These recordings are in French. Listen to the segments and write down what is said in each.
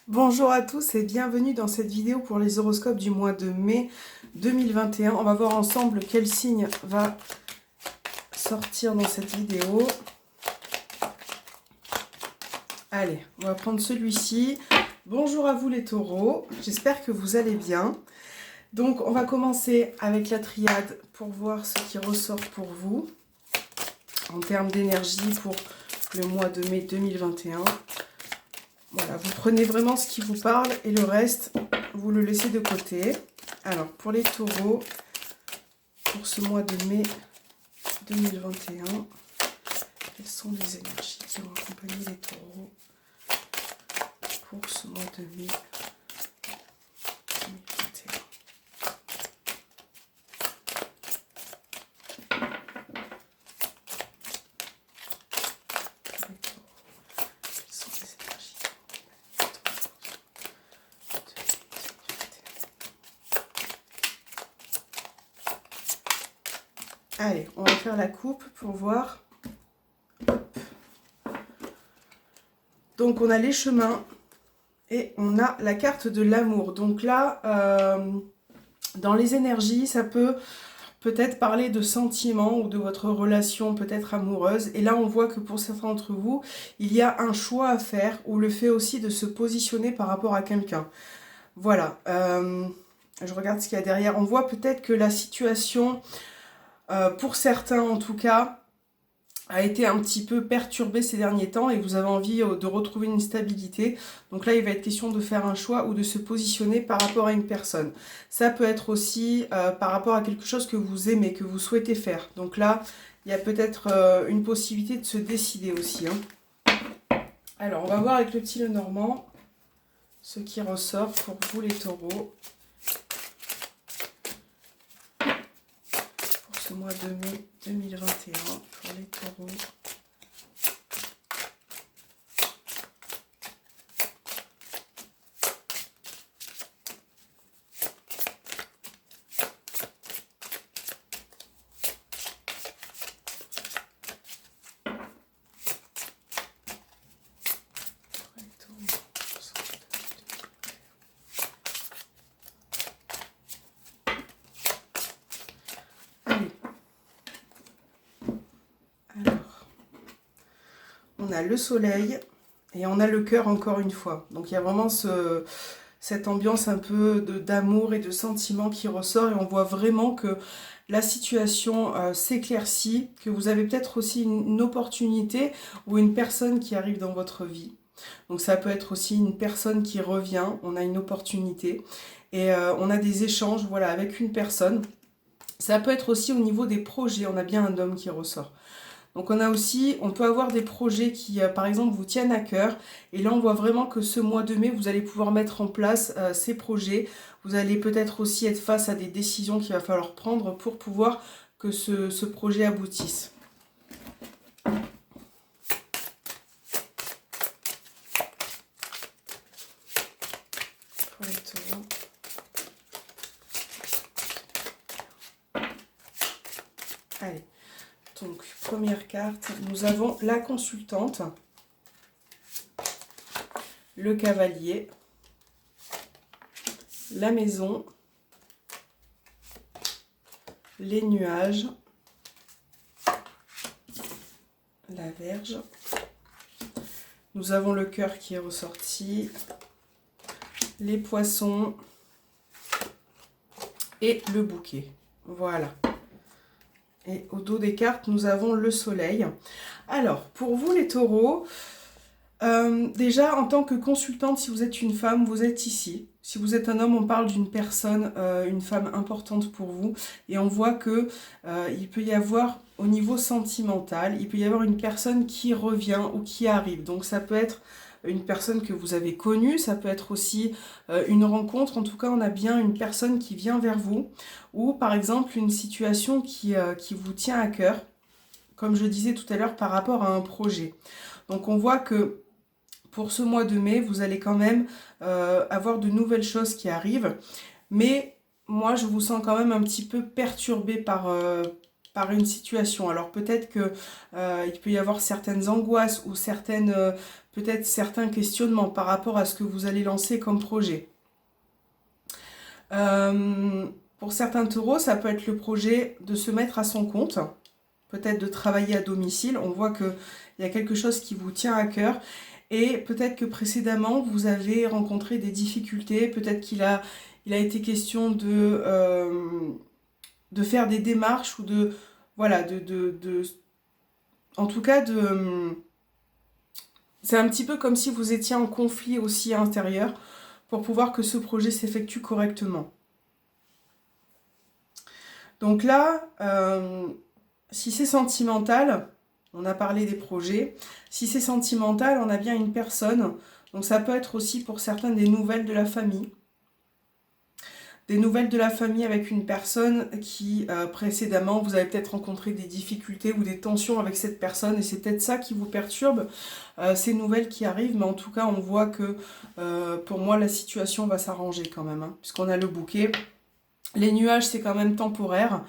Bonjour à tous et bienvenue dans cette vidéo pour les horoscopes du mois de mai 2021. On va voir ensemble quel signe va sortir dans cette vidéo. Allez, on va prendre celui-ci. Bonjour à vous les taureaux, j'espère que vous allez bien. Donc on va commencer avec la triade pour voir ce qui ressort pour vous en termes d'énergie pour le mois de mai 2021. Voilà, vous prenez vraiment ce qui vous parle et le reste, vous le laissez de côté. Alors, pour les taureaux, pour ce mois de mai 2021, quelles sont les énergies qui vont accompagner les taureaux pour ce mois de mai 2021? Allez, on va faire la coupe pour voir. Donc, on a les chemins et on a la carte de l'amour. Donc là, dans les énergies, ça peut peut-être parler de sentiments ou de votre relation peut-être amoureuse. Et là, on voit que pour certains d'entre vous, il y a un choix à faire ou le fait aussi de se positionner par rapport à quelqu'un. Voilà. Je regarde ce qu'il y a derrière. On voit peut-être que la situation... pour certains en tout cas, a été un petit peu perturbée ces derniers temps et vous avez envie de retrouver une stabilité. Donc là, il va être question de faire un choix ou de se positionner par rapport à une personne. Ça peut être aussi par rapport à quelque chose que vous aimez, que vous souhaitez faire. Donc là, il y a peut-être une possibilité de se décider aussi. Alors, on va voir avec le petit Lenormand ce qui ressort pour vous les taureaux. Ce mois de mai 2021 pour les taureaux. On a le soleil et on a le cœur encore une fois. Donc il y a vraiment cette ambiance un peu d'amour et de sentiment qui ressort et on voit vraiment que la situation s'éclaircit, que vous avez peut-être aussi une opportunité ou une personne qui arrive dans votre vie. Donc ça peut être aussi une personne qui revient, on a une opportunité et on a des échanges voilà, avec une personne. Ça peut être aussi au niveau des projets, on a bien un homme qui ressort. Donc on peut avoir des projets qui, par exemple, vous tiennent à cœur. Et là, on voit vraiment que ce mois de mai, vous allez pouvoir mettre en place ces projets. Vous allez peut-être aussi être face à des décisions qu'il va falloir prendre pour pouvoir que ce projet aboutisse. Pour les taureaux. Allez. Donc, première carte, nous avons la consultante, le cavalier, la maison, les nuages, la Vierge. Nous avons le cœur qui est ressorti, les poissons et le bouquet. Voilà. Et au dos des cartes, nous avons le soleil. Alors, pour vous les taureaux, déjà en tant que consultante, si vous êtes une femme, vous êtes ici. Si vous êtes un homme, on parle d'une personne, une femme importante pour vous. Et on voit que il peut y avoir, au niveau sentimental, il peut y avoir une personne qui revient ou qui arrive. Donc ça peut être une personne que vous avez connue, ça peut être aussi une rencontre. En tout cas, on a bien une personne qui vient vers vous. Ou par exemple, une situation qui vous tient à cœur, comme je disais tout à l'heure, par rapport à un projet. Donc on voit que pour ce mois de mai, vous allez quand même avoir de nouvelles choses qui arrivent. Mais moi, je vous sens quand même un petit peu perturbé par une situation. Alors peut-être que il peut y avoir certaines angoisses ou certaines peut-être certains questionnements par rapport à ce que vous allez lancer comme projet. Pour certains taureaux, ça peut être le projet de se mettre à son compte, peut-être de travailler à domicile. On voit qu'il y a quelque chose qui vous tient à cœur. Et peut-être que précédemment, vous avez rencontré des difficultés. Peut-être qu'il a été question de faire des démarches ou de... Voilà, en tout cas, c'est un petit peu comme si vous étiez en conflit aussi intérieur pour pouvoir que ce projet s'effectue correctement. Donc là, si c'est sentimental, on a parlé des projets. Si c'est sentimental, on a bien une personne. Donc ça peut être aussi pour certains des nouvelles de la famille. Des nouvelles de la famille avec une personne qui, précédemment, vous avez peut-être rencontré des difficultés ou des tensions avec cette personne. Et c'est peut-être ça qui vous perturbe, ces nouvelles qui arrivent. Mais en tout cas, on voit que, pour moi, la situation va s'arranger quand même. Hein, puisqu'on a le bouquet. Les nuages, c'est quand même temporaire.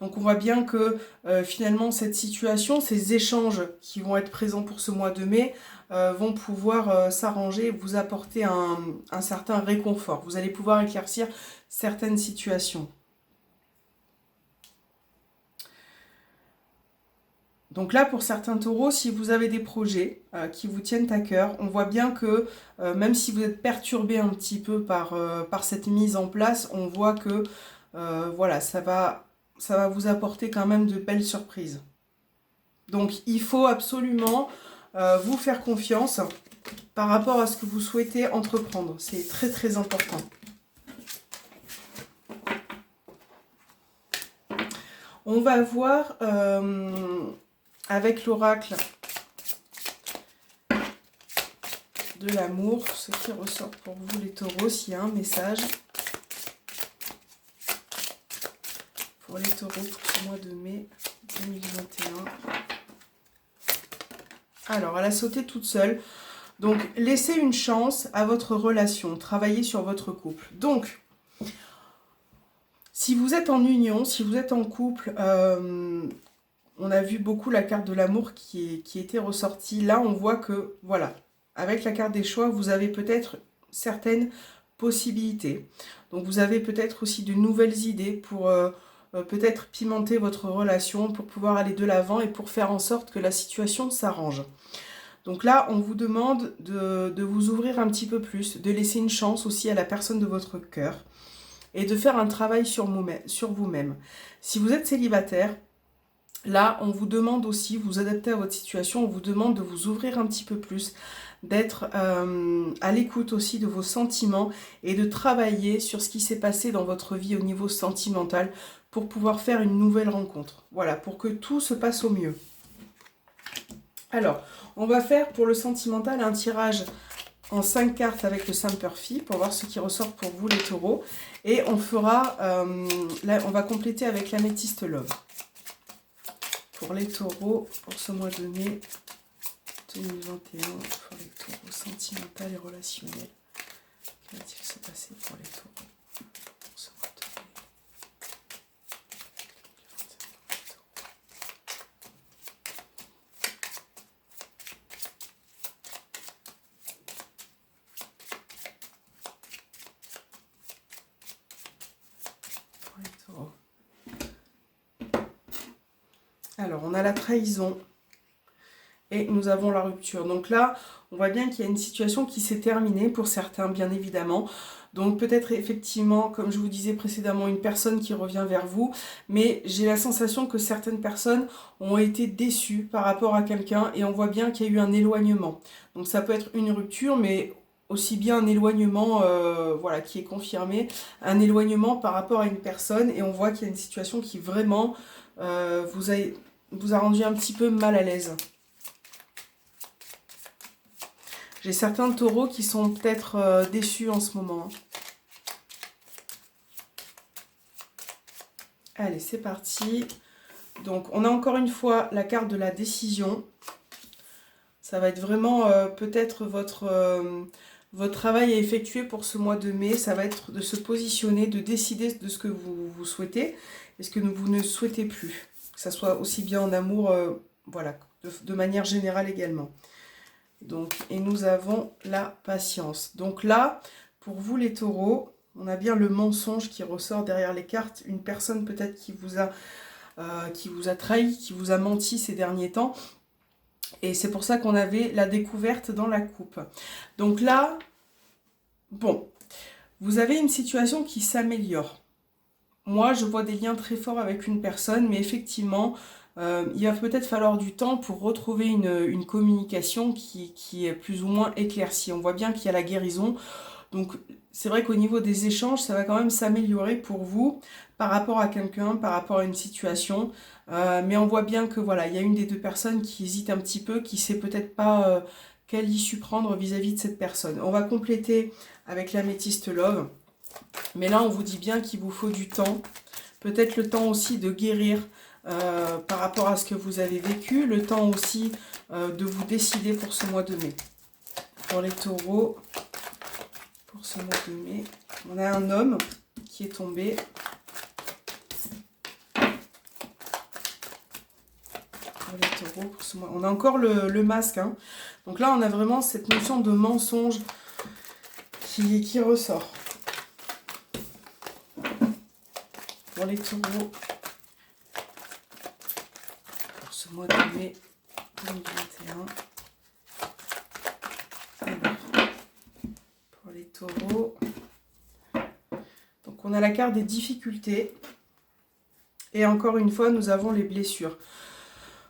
Donc on voit bien que finalement cette situation, ces échanges qui vont être présents pour ce mois de mai vont pouvoir s'arranger et vous apporter un certain réconfort. Vous allez pouvoir éclaircir certaines situations. Donc là, pour certains taureaux, si vous avez des projets qui vous tiennent à cœur, on voit bien que même si vous êtes perturbé un petit peu par cette mise en place, on voit que voilà, ça va vous apporter quand même de belles surprises. Donc il faut absolument vous faire confiance par rapport à ce que vous souhaitez entreprendre. C'est très très important. On va voir avec l'oracle de l'amour ce qui ressort pour vous les taureaux, s'il y a un message. Pour les taureaux pour ce mois de mai 2021. Alors, elle a sauté toute seule. Donc, laissez une chance à votre relation. Travaillez sur votre couple. Donc, si vous êtes en union, si vous êtes en couple, on a vu beaucoup la carte de l'amour qui était ressortie. Là, on voit que, voilà, avec la carte des choix, vous avez peut-être certaines possibilités. Donc, vous avez peut-être aussi de nouvelles idées pour... peut-être pimenter votre relation pour pouvoir aller de l'avant et pour faire en sorte que la situation s'arrange. Donc là, on vous demande de vous ouvrir un petit peu plus, de laisser une chance aussi à la personne de votre cœur et de faire un travail sur vous-même. Si vous êtes célibataire, là, on vous demande aussi, vous adaptez à votre situation, on vous demande de vous ouvrir un petit peu plus, d'être à l'écoute aussi de vos sentiments et de travailler sur ce qui s'est passé dans votre vie au niveau sentimental pour pouvoir faire une nouvelle rencontre. Voilà, pour que tout se passe au mieux. Alors, on va faire pour le sentimental un tirage en 5 cartes avec le Saint-Purphy pour voir ce qui ressort pour vous les taureaux. Et on fera, là, on va compléter avec l'améthyste love. Pour les taureaux, pour ce mois de mai 2021, pour les taureaux sentimental et relationnel. Que va-t-il se passer pour les taureaux pour ce mois de mai? Pour les taureaux. Alors, on a la trahison. Et nous avons la rupture. Donc là, on voit bien qu'il y a une situation qui s'est terminée pour certains, bien évidemment. Donc peut-être effectivement, comme je vous disais précédemment, une personne qui revient vers vous. Mais j'ai la sensation que certaines personnes ont été déçues par rapport à quelqu'un. Et on voit bien qu'il y a eu un éloignement. Donc ça peut être une rupture, mais aussi bien un éloignement voilà, qui est confirmé. Un éloignement par rapport à une personne. Et on voit qu'il y a une situation qui vraiment vous a rendu un petit peu mal à l'aise. J'ai certains taureaux qui sont peut-être déçus en ce moment. Allez, c'est parti. Donc, on a encore une fois la carte de la décision. Ça va être vraiment peut-être votre travail à effectuer pour ce mois de mai. Ça va être de se positionner, de décider de ce que vous souhaitez et ce que vous ne souhaitez plus. Que ça soit aussi bien en amour, voilà, de manière générale également. Donc, et nous avons la patience. Donc là, pour vous les taureaux, on a bien le mensonge qui ressort derrière les cartes. Une personne peut-être qui vous a trahi, qui vous a menti ces derniers temps. Et c'est pour ça qu'on avait la découverte dans la coupe. Donc là, bon, vous avez une situation qui s'améliore. Moi, je vois des liens très forts avec une personne, mais effectivement, il va peut-être falloir du temps pour retrouver une communication qui est plus ou moins éclaircie. On voit bien qu'il y a la guérison. Donc, c'est vrai qu'au niveau des échanges, ça va quand même s'améliorer pour vous par rapport à quelqu'un, par rapport à une situation. Mais on voit bien que voilà, il y a une des deux personnes qui hésite un petit peu, qui sait peut-être pas quelle issue prendre vis-à-vis de cette personne. On va compléter avec l'améthyste love. Mais là, on vous dit bien qu'il vous faut du temps. Peut-être le temps aussi de guérir par rapport à ce que vous avez vécu. Le temps aussi de vous décider pour ce mois de mai. Pour les taureaux, pour ce mois de mai, on a un homme qui est tombé. Pour les taureaux, pour ce mois. On a encore le masque. Hein. Donc là, on a vraiment cette notion de mensonge qui ressort. Pour les taureaux, pour ce mois de mai 2021. Alors, pour les taureaux, donc on a la carte des difficultés. Et encore une fois, nous avons les blessures.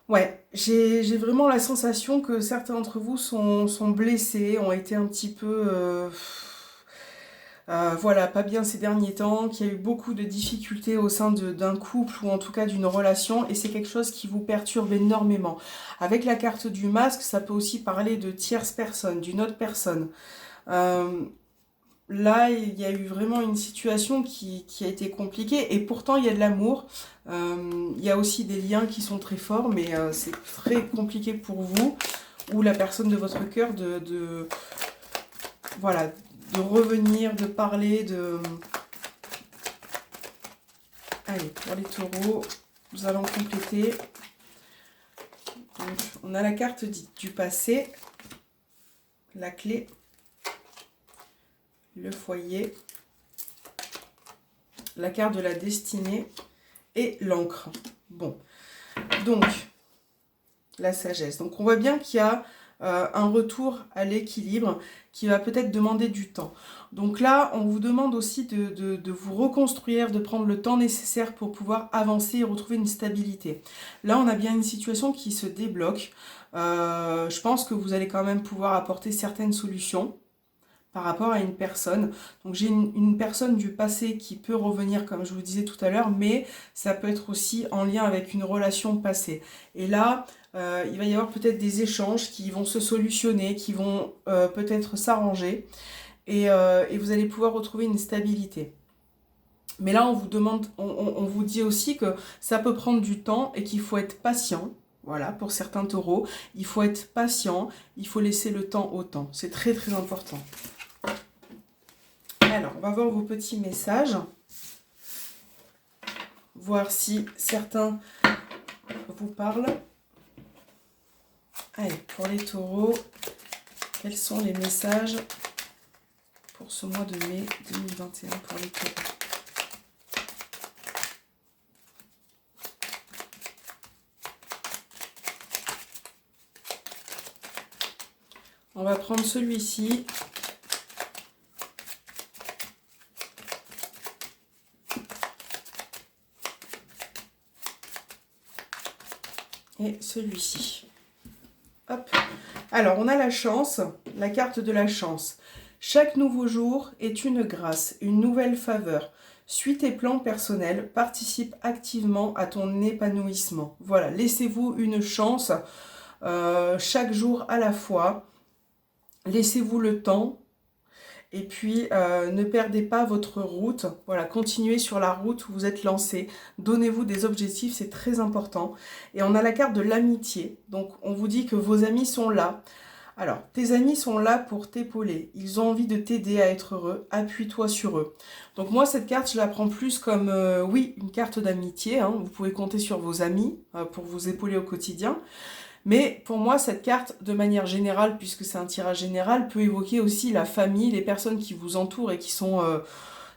Ouais, j'ai vraiment la sensation que certains d'entre vous sont blessés, ont été un petit peu... voilà, pas bien ces derniers temps, qu'il y a eu beaucoup de difficultés au sein d'un couple ou en tout cas d'une relation et c'est quelque chose qui vous perturbe énormément. Avec la carte du masque, ça peut aussi parler de tierce personne, d'une autre personne. Là, il y a eu vraiment une situation qui a été compliquée et pourtant il y a de l'amour. Il y a aussi des liens qui sont très forts mais c'est très compliqué pour vous ou la personne de votre cœur voilà, de revenir, de parler, de... Allez, pour les taureaux, nous allons compléter. Donc, on a la carte dite du passé, la clé, le foyer, la carte de la destinée et l'encre. Bon, donc, la sagesse. Donc, on voit bien qu'il y a un retour à l'équilibre qui va peut-être demander du temps. Donc là, on vous demande aussi de vous reconstruire, de prendre le temps nécessaire pour pouvoir avancer et retrouver une stabilité. Là, on a bien une situation qui se débloque. Je pense que vous allez quand même pouvoir apporter certaines solutions par rapport à une personne. Donc j'ai une personne du passé qui peut revenir, comme je vous disais tout à l'heure, mais ça peut être aussi en lien avec une relation passée. Et là, il va y avoir peut-être des échanges qui vont se solutionner, qui vont peut-être s'arranger, et vous allez pouvoir retrouver une stabilité. Mais là, on vous demande, on vous dit aussi que ça peut prendre du temps et qu'il faut être patient. Voilà, pour certains taureaux, il faut être patient, il faut laisser le temps au temps. C'est très très important. Alors, on va voir vos petits messages. Voir si certains vous parlent. Allez, pour les taureaux, quels sont les messages pour ce mois de mai 2021 pour les taureaux? On va prendre celui-ci. Et celui-ci. Hop. Alors, on a la chance, la carte de la chance. Chaque nouveau jour est une grâce, une nouvelle faveur. Suis tes plans personnels, participe activement à ton épanouissement. Voilà, laissez-vous une chance chaque jour à la fois. Laissez-vous le temps. Et puis, ne perdez pas votre route. Voilà, continuez sur la route où vous êtes lancé. Donnez-vous des objectifs, c'est très important. Et on a la carte de l'amitié. Donc, on vous dit que vos amis sont là. Alors, tes amis sont là pour t'épauler. Ils ont envie de t'aider à être heureux. Appuie-toi sur eux. Donc, moi, cette carte, je la prends plus comme, oui, une carte d'amitié. Hein. Vous pouvez compter sur vos amis pour vous épauler au quotidien. Mais pour moi, cette carte, de manière générale, puisque c'est un tirage général, peut évoquer aussi la famille, les personnes qui vous entourent et qui sont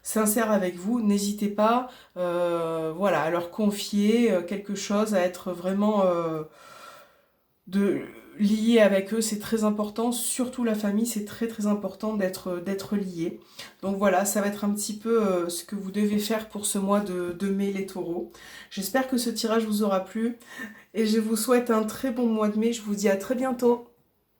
sincères avec vous. N'hésitez pas, voilà, à leur confier quelque chose, à être vraiment de lié avec eux, c'est très important, surtout la famille, c'est très très important d'être lié. Donc voilà, ça va être un petit peu ce que vous devez faire pour ce mois de mai, les taureaux. J'espère que ce tirage vous aura plu et je vous souhaite un très bon mois de mai, je vous dis à très bientôt.